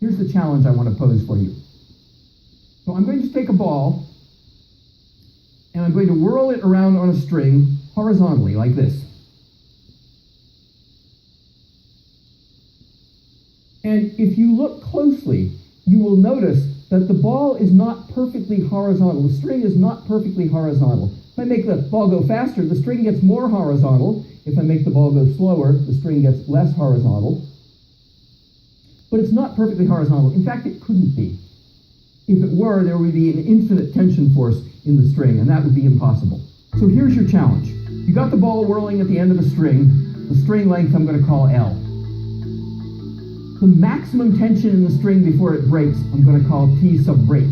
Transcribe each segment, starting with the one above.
Here's the challenge I want to pose for you. So I'm going to take a ball, and I'm going to whirl it around on a string horizontally, like this. And if you look closely, you will notice that the ball is not perfectly horizontal. The string is not perfectly horizontal. If I make the ball go faster, the string gets more horizontal. If I make the ball go slower, the string gets less horizontal. But it's not perfectly horizontal. In fact, it couldn't be. If it were, there would be an infinite tension force in the string, and that would be impossible. So here's your challenge. You got the ball whirling at the end of a string. The string length I'm going to call L. The maximum tension in the string before it breaks, I'm going to call T sub break.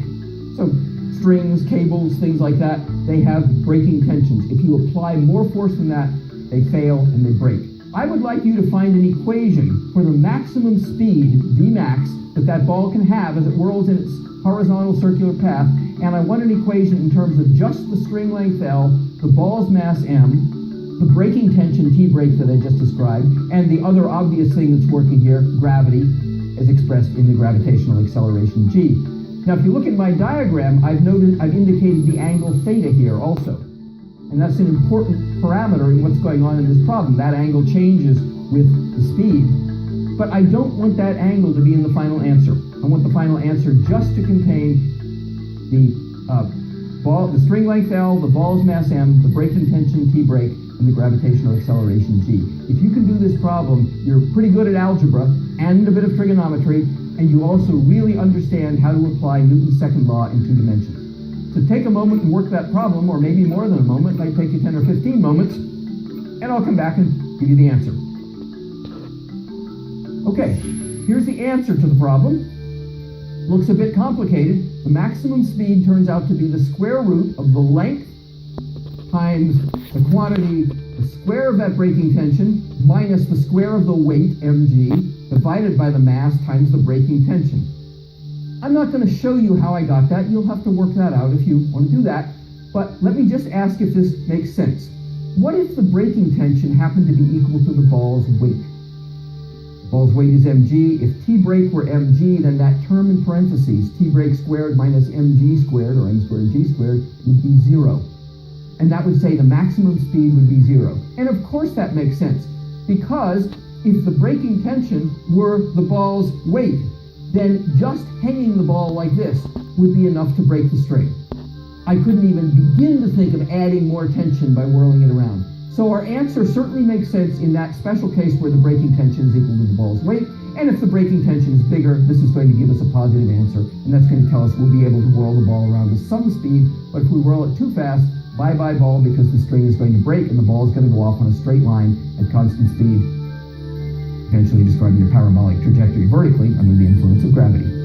So strings, cables, things like that, they have breaking tensions. If you apply more force than that, they fail and they break. I would like you to find an equation for the maximum speed, Vmax, that ball can have as it whirls in its horizontal circular path, and I want an equation in terms of just the string length L, the ball's mass m, the breaking tension T break that I just described, and the other obvious thing that's working here, gravity, as expressed in the gravitational acceleration G. Now if you look at my diagram, I've indicated the angle theta here also. And that's an important parameter in what's going on in this problem. That angle changes with the speed. But I don't want that angle to be in the final answer. I want the final answer just to contain the string length L, the ball's mass m, the breaking tension T break, and the gravitational acceleration G. If you can do this problem, you're pretty good at algebra and a bit of trigonometry, and you also really understand how to apply Newton's second law in 2 dimensions. So take a moment and work that problem, or maybe more than a moment. It might take you 10 or 15 moments, and I'll come back and give you the answer. Okay, here's the answer to the problem. Looks a bit complicated. The maximum speed turns out to be the square root of the length times the quantity, the square of that breaking tension, minus the square of the weight, mg, divided by the mass times the breaking tension. I'm not going to show you how I got that. You'll have to work that out if you want to do that. But let me just ask if this makes sense. What if the breaking tension happened to be equal to the ball's weight? The ball's weight is mg. If T break were mg, then that term in parentheses, T break squared minus mg squared, or m squared g squared, would be 0. And that would say the maximum speed would be 0. And of course that makes sense, because if the breaking tension were the ball's weight, then just hanging the ball like this would be enough to break the string. I couldn't even begin to think of adding more tension by whirling it around. So our answer certainly makes sense in that special case where the breaking tension is equal to the ball's weight, and if the breaking tension is bigger, this is going to give us a positive answer, and that's going to tell us we'll be able to whirl the ball around with some speed, but if we whirl it too fast, bye-bye ball, because the string is going to break and the ball is going to go off on a straight line at constant speed, eventually describing a parabolic trajectory vertically under the influence of gravity.